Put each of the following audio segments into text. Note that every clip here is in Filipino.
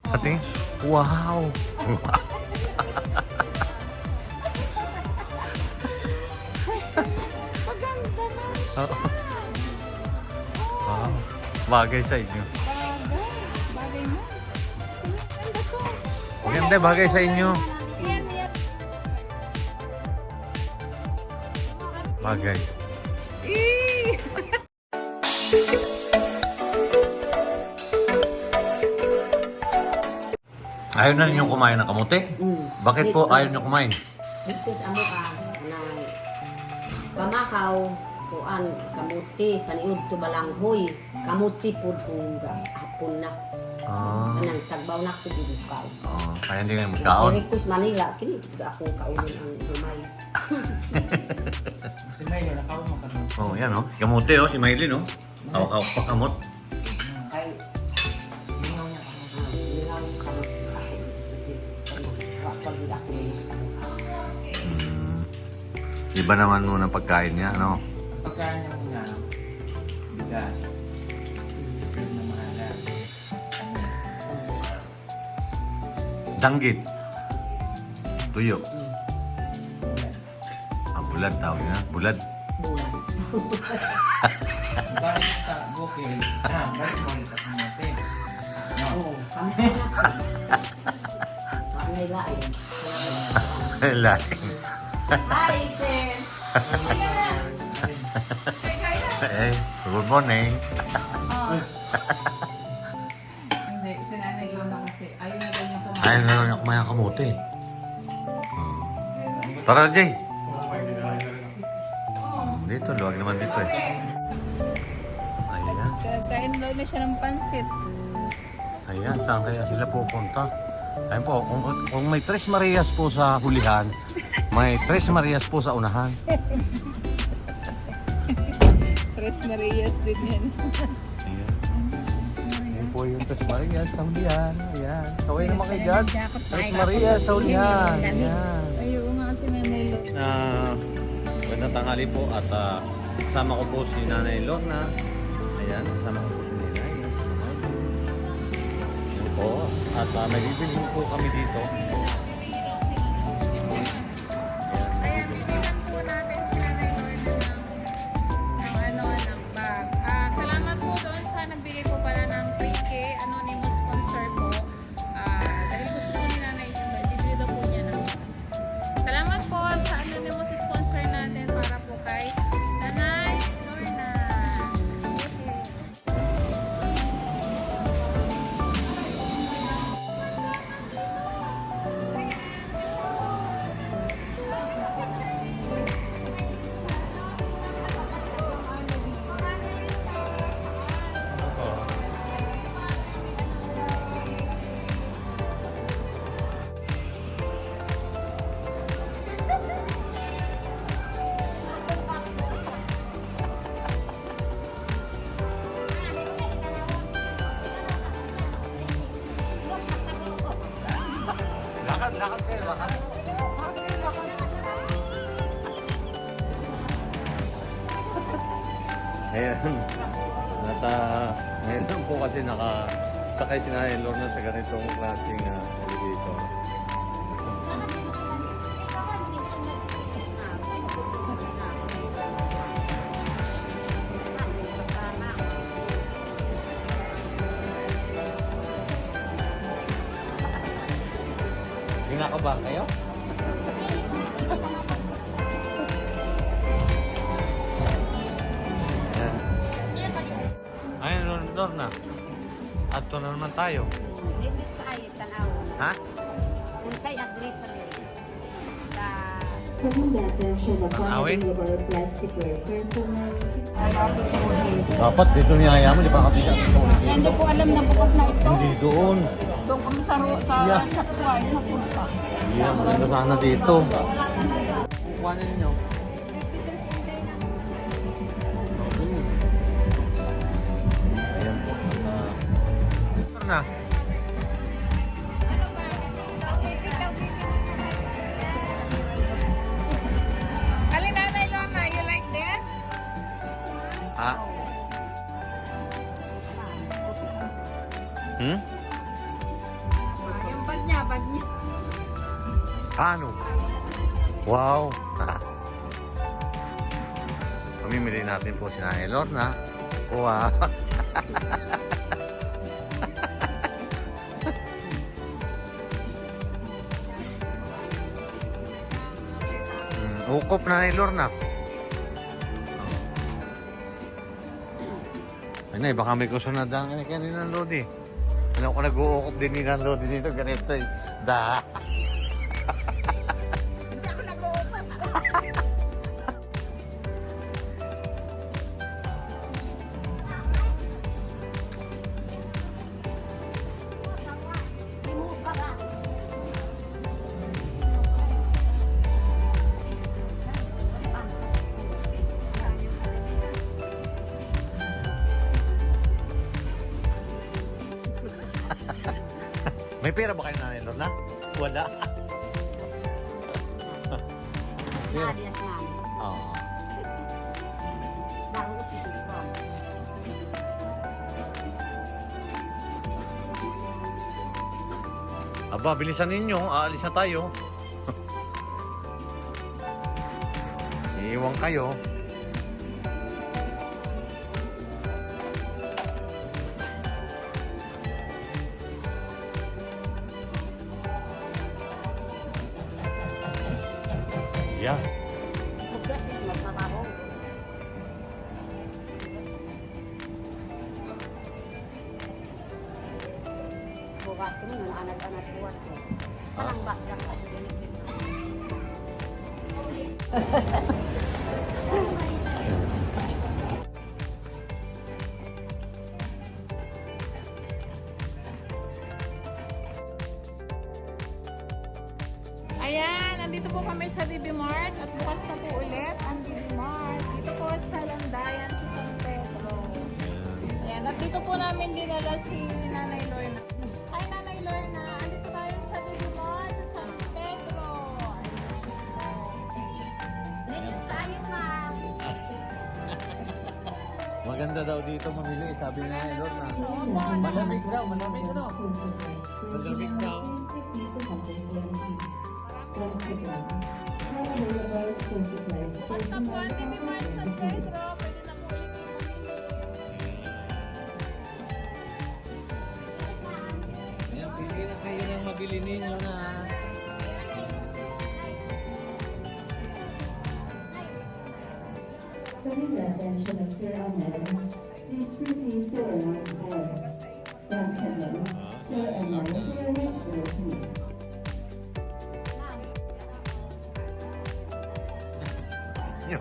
Ate? Wow! Maganda na siya. Wow. Bagay sa inyo. Bagay. Bagay mo. Ganda to. Maganda, bagay sa inyo. Yan, yan. Bagay. Eh! Ayaw na ninyong kumain ng kamote? Bakit po ayaw niyo kumain? Dito sa amo ka, nang pamakaw, kuan, kamuti, paniud to balanghoy, kamuti po kung hapon na. Anang tagbaw na ko dibukaw. Kaya hindi kayo magkaon. Request Manila, kini ako kaunin ang humay. Si Mayle, nakaw mo ka na. Oh, yan oh. Kamote oh, si Maylin oh. Hawak-hawak pa kamot. Kay, Lingaw niya ka mo. nilawis ka mo. Pag-ila ko Iba naman muna pagkain niya, ano? Ang pagkain niya muna, bigas, bibig na maalat, Danggit. Tuyo. Bulad tawag niya. Bulad. bulan. balik sa bukid, balik mo ulit sa kamote. No. Oo, kami na na. Kami lain. Laing. Hi, sir. Eh, good morning. Hindi, sinanay ko na kasi. Ayaw na daw niya kumain. Ayaw na lang niya kumain ng kamote. Tara, Jay. Dito, luwag naman dito eh. Ayan. Kain daw na siya ng pansit. Ayan, saan kaya sila pupunta? Ayun po, kung may Tres Marias po sa hulihan, may Tres Marias po sa unahan. Tres Marias din yan. Ayan. Ayan po yung Tres Marias sa hulihan. Ayan. Kaway naman kayo dyan. Tres Marias sa hulihan. Ayan. Ayaw nga si Nanay Lo. Magandang tanghali po at kasama ko po si Nanay Lorna. Ayan, kasama ko po si Nanay. Ayan po. At may bibili po kami dito. Ayan, bibigyan po natin si Nanay Lorna ng bag. Salamat po doon sa nagbigay po pala ng 3K anonymous sponsor po. Dahil gusto po ni Nanay yun, bibili daw po niya ng bag. Salamat po sa anonymous sponsor natin para po kay Nanay Lorna. Lakad kayo, lakad. Ayan. Ngayon lang po kasi nakasakay si Nanay Lorna sa ganitong klaseng elevator. Kinakabahan kayo? Ayan, Lorna. At ito na naman tayo. Dito sa ay tanaw. Ha? Unsay adres sa Second attention the Awin? quantity of our plastic ware personal. Dapat dito niya mo, di ba kapita? Hindi ko alam na bukas na ito. Hindi doon. Doon kami sa Yeah. Saksway na punta. Hindi na maganda sana dito. Kuhanin ninyo. Ayan po. Na. Kali Nanay Lorna, you like this? Ha? Hmm? bag niya. Ano? Wow! Pamimili natin po si Nanay Lorna. Wow! Ukop Nanay Lorna. Ay na, baka may kusunod ang kanina ng Lodi. Ano ko nag-uukop din ni ng Lodi dito, ganito eh. Da! May pera ba kayo Nanay Lorna? Wala. Pera? Nadias namin. Oo. Bago ko dito. Aba, bilisan ninyo. Aalis na tayo. Iiwan kayo. Yeah. Bukas is magtrabaho. Bukat ko nung anak-anak buat ko. Parang bakla ka. Ayan, nandito po kami sa DB Mart at bukas na po ulit ang DB Mart. Dito po sa Landayan sa San Pedro. Ayan, at dito po namin dinala si Nanay Lorna. Hi Nanay Lorna, andito tayo sa DB Mart sa San Pedro. Dito tayo, ma'am. Maganda daw dito mamili, sabi ni Nanay Lorna. Malamig daw, malamig ano? Malamig daw. Basta po ang DB Mart San Pedro, pwede na po ulit Ayan, pili na kayo ng mabili ninyo na. Coming the attention of Sir Ahmed, please proceed to Airlines Board. Once again, Sir Ahmed, Airlines Board, please. Yo.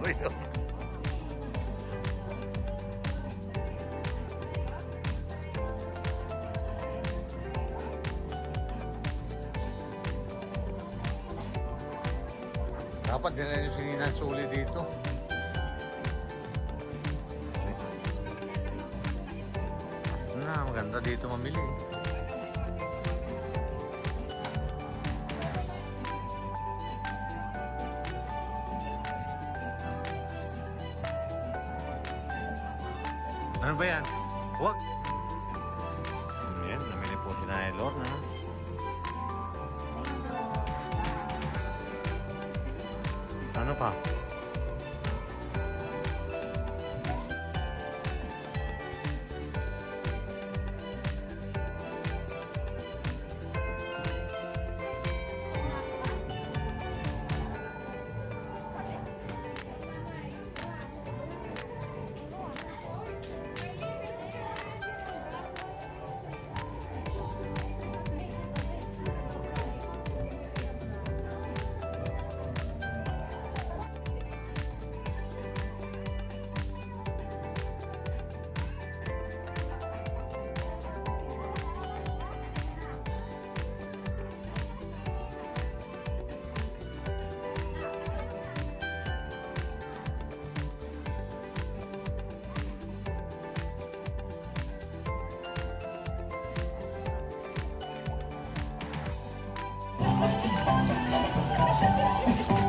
Dapat din na yung sininan suli dito. Maganda dito mamili. Ano ba yan? Wag! Ayan, namili po si Nanay Lorna. Ano pa?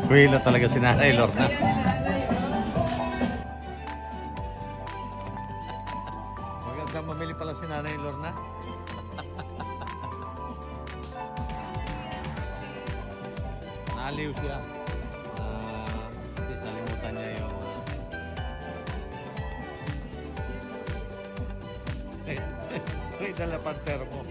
Kuwila talaga si Nanay Lorna. Magandang mamili pala si Nanay Lorna. naaliw siya. Kasi nalimutan niya yung... May dala pang termo.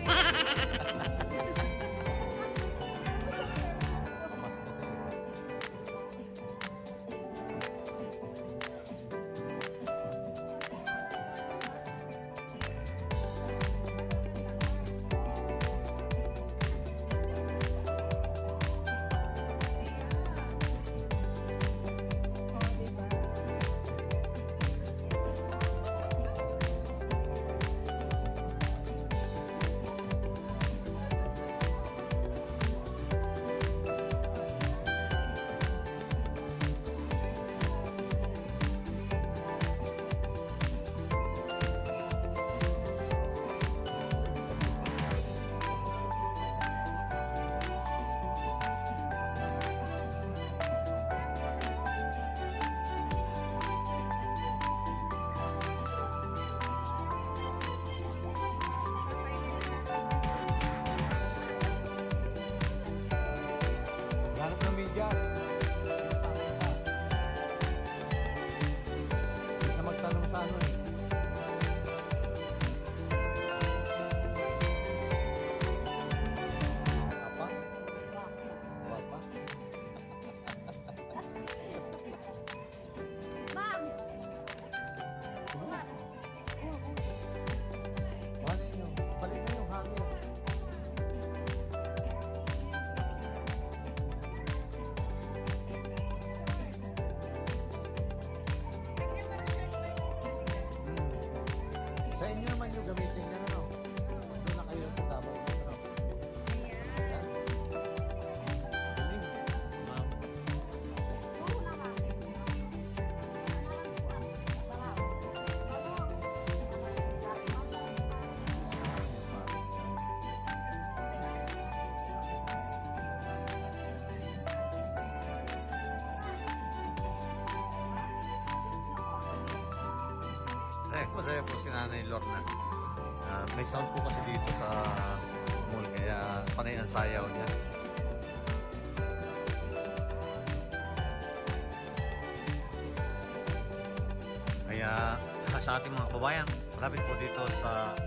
Hanap ng media. Hindi na magtanong sa ano eh. Apa? Apa? Balik nyo. Balik na yung hangin. Sa inyo naman yung gamitin nyo, ano? Doon na kayo sa tabaw. Ano? Yan. Galing. Ma'am. Masaya po si Nanay Lorna. May sound po kasi dito sa mall, kaya panay ang sayaw niya. Kaya sa ating mga kababayan, malapit po dito sa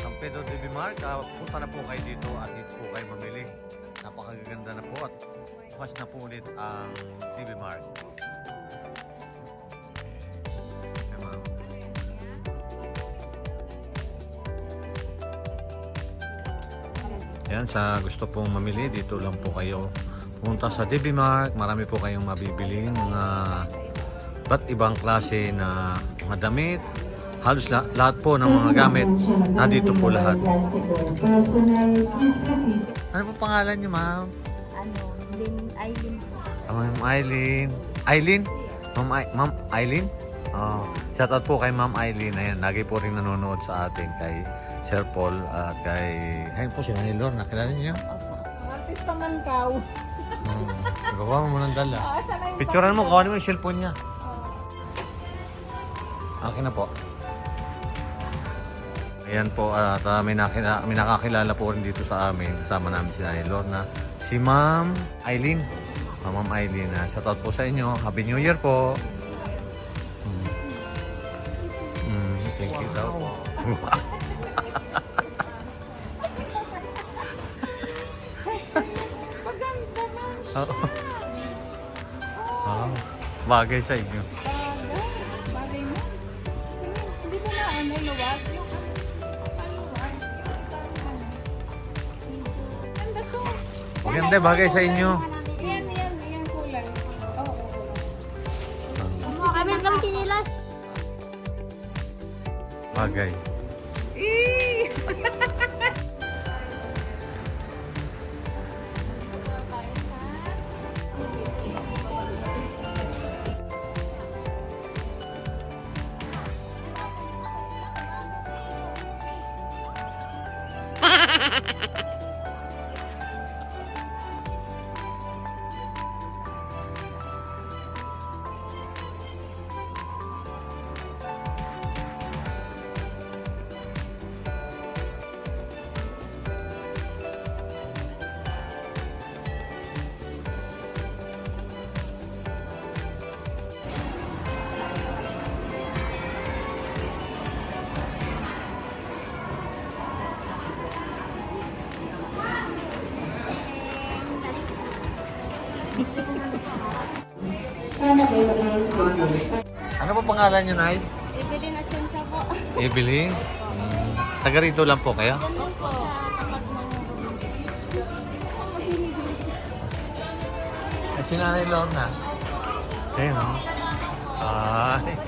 San Pedro de Bimar, punta na po kayo dito at dito po kayo mamili. Napakaganda na po at bukas na po ulit ang DB Mart. Yan, sa gusto pong mamili, dito lang po kayo pumunta sa DB Mart. Marami po kayong mabibiling mga iba't ibang klase na mga damit. Halos lahat po ng mga gamit na dito po lahat. Ano po pangalan niyo, ma'am? Aileen po. Ma'am Aileen. Aileen? Ma'am Aileen? Oh, shout out po kay Ma'am Aileen. Ayan, lagi po rin nanonood sa atin kay Sir Paul at kay... Ayun po si Nanay Lorna. Nakilala niyo? Artista man ka. Gawa mo ng dala. Picturean mo, kawanin mo yung cellphone niya. Akin na po. Ayan po, at may nakakilala po rin dito sa amin. Kasama namin si Nanay Lorna. Si Ma'am Aileen. Ma'am Aileen, shout out po sa inyo. Happy New Year po. Thank you daw po. Maganda man. Bagay sa inyo. Bagay mo. Hindi mo na ano, luwag. Yung paluwag. Ganda to. Maganda, bagay sa inyo. Yan kulay. Oo. Kami chinilas. Bagay. Eh! Sana kayo mag-iingat. Ano po pangalan niyo, Nay? Evelyn at Sensa po. Evelyn? Taga rito lang po kayo? Yan lang po sa tapat ng Ay, si Nanay Lorna. Ayun, no? Ay.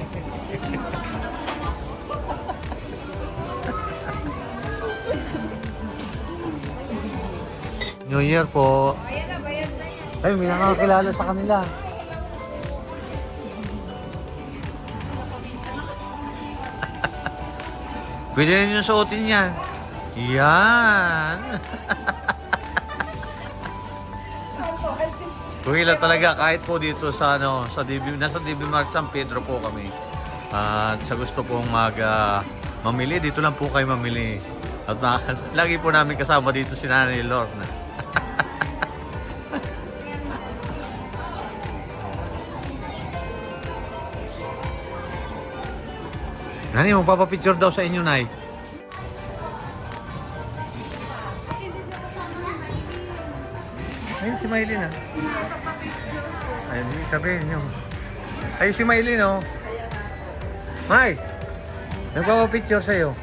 New Year po. Ay, may nakakilala sa kanila. Pwede rin yung suotin yan. Yan. Kuhila talaga kahit po dito sa sa DB, nasa DB Mart San Pedro po kami. At sa gusto pong mamili, dito lang po kayo mamili. At lagi po namin kasama dito si Nanay Lorna. Nani, magpapapicture daw sa inyo, Nay. Ayun si Maylin, ah. Ayun, sabihin nyo. Ayun si Maylin, oh. May, nagpapapicture sa'yo.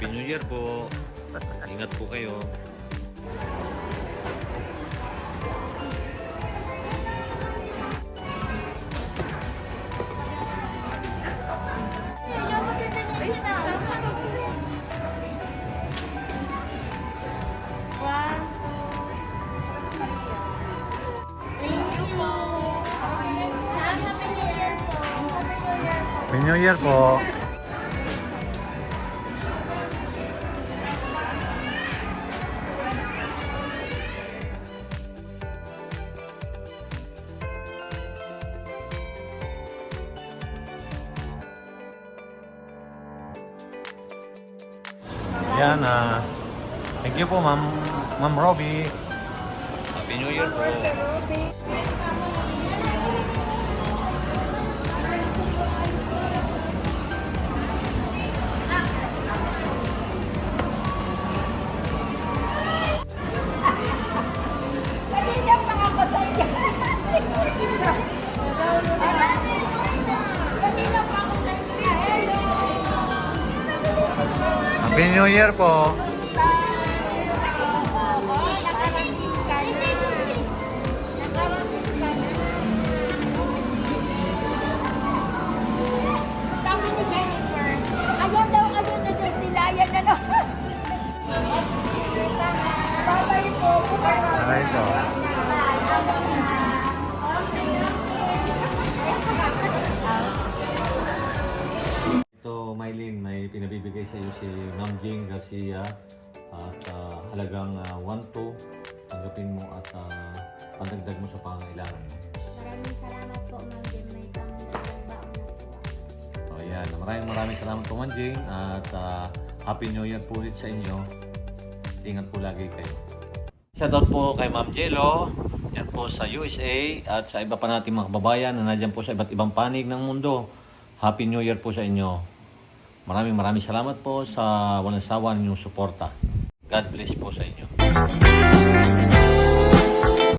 Happy New Year po. Ingat po kayo. Happy New Year po. Yan, thank you po, Ma'am Robbie. Happy New Year po. Happy New Year po. Aray po. Ito, Mylene, may pinabibigay sa iyo si Ma'am Jing Garcia at halagang 1-2 tanggapin mo at pandagdag mo sa pangangailangan mo. Maraming salamat po, Ma'am Jim. May pangdagdag baon na po. So yan, maraming salamat po, Ma'am Jing, at Happy New Year po ulit sa inyo. Ingat po lagi kayo. Shoutout po kay Ma'am Jello, yan po sa USA at sa iba pa nating mga kababayan na nandiyan po sa iba't ibang panig ng mundo. Happy New Year po sa inyo. Maraming salamat po sa walang sawa ninyong suporta. God bless po sa inyo.